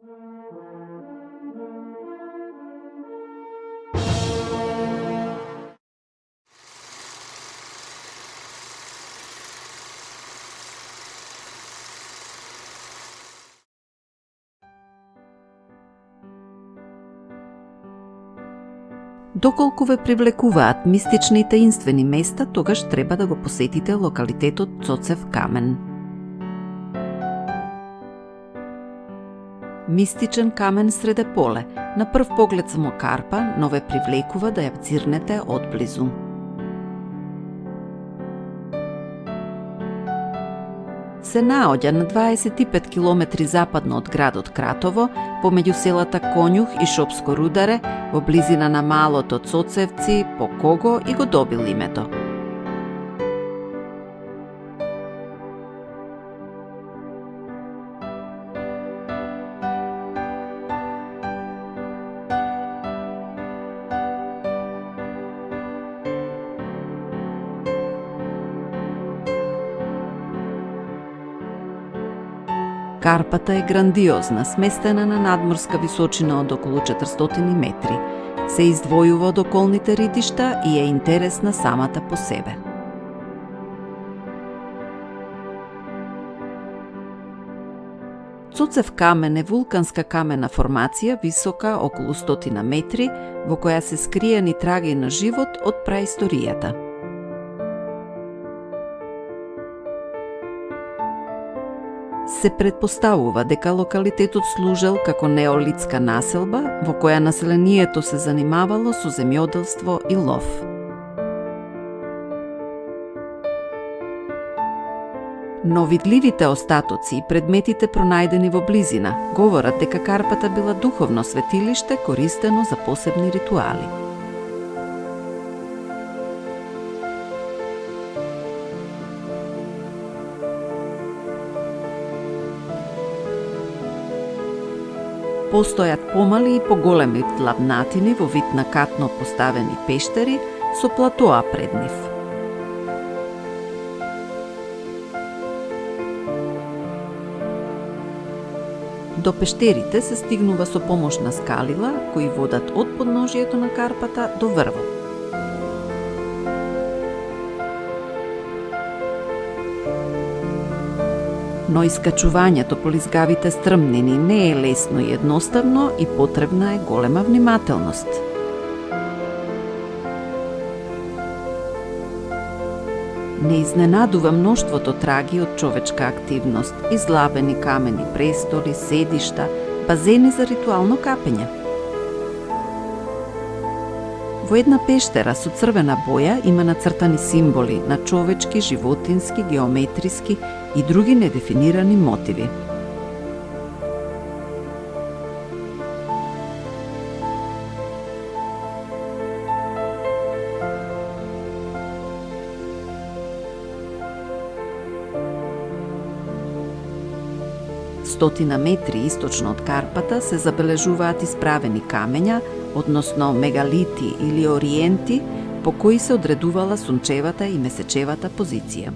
Доколку ве привлекуваат мистични и таинствени места, тогаш треба да го посетите локалитетот Цоцев камен. Мистичен камен среде поле. На прв поглед само карпа, но ве привлекува да ја цирнете одблизу. Се наоѓа на 25 км западно од градот Кратово, помеѓу селата Конјух и Шопско Рударе, во близина на малото Цоцевци, по кого и го добил името. Карпата е грандиозна, сместена на надморска височина од околу 400 метри. Се издвојува од околните ридишта и е интересна самата по себе. Цоцев камен е вулканска камена формација, висока околу 100 метри, во која се скриени траги на живот од праисторијата. Се предпоставува дека локалитетот служел како неолитска населба, во која населението се занимавало со земјоделство и лов. Но видливите остатоци и предметите пронајдени во близина говорат дека карпата била духовно светилиште користено за посебни ритуали. Постојат помали и поголеми длабнатини во вид на катно поставени пештери со платоа пред нив. До пештерите се стигнува со помош на скалила кои водат од подножието на карпата до врвот. Но искачувањето по лизгавите стрмнини не е лесно и едноставно и потребна е голема внимателност. Не изненадува мноштвото траги од човечка активност, излабени камени престоли, седишта, базени за ритуално капење. Во една пештера со црвена боја има нацртани символи на човечки, животински, геометриски и други недефинирани мотиви. Стотина метри источно од Карпата се забележуваат исправени камења, односно мегалити или ориенти, по кои се одредувала сунчевата и месечевата позиција.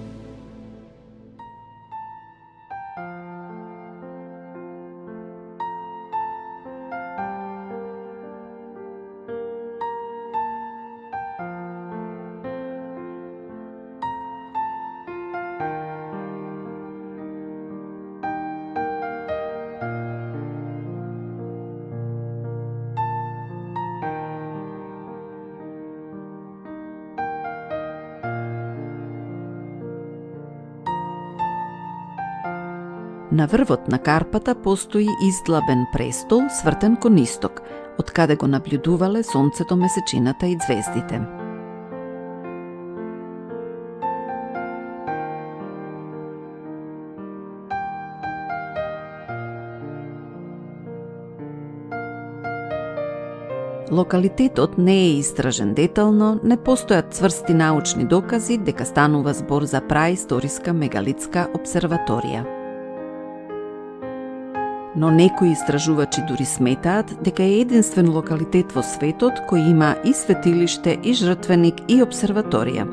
На врвот на Карпата постои издлабен престол свртен кон исток, од каде го наблюдувале сонцето, месечината и ѕвездите. Локалитетот не е истражен детално, не постојат цврсти научни докази дека станува збор за праисториска мегалитска обсерваторија. Но некои истражувачи дури сметаат дека е единствен локалитет во светот кој има и светилиште, и жртвеник, и обсерваторија.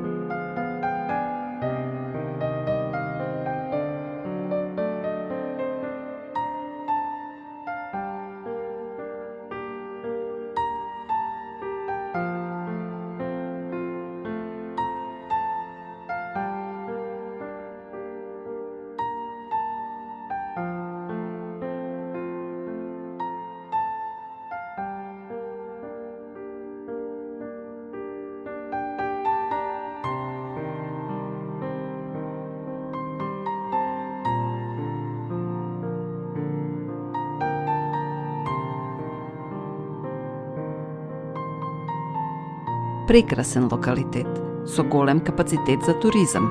прекрасен локалитет, со голем капацитет за туризам,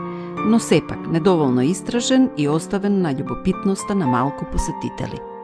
но сепак недоволно истражен и оставен на љубопитноста на малку посетители.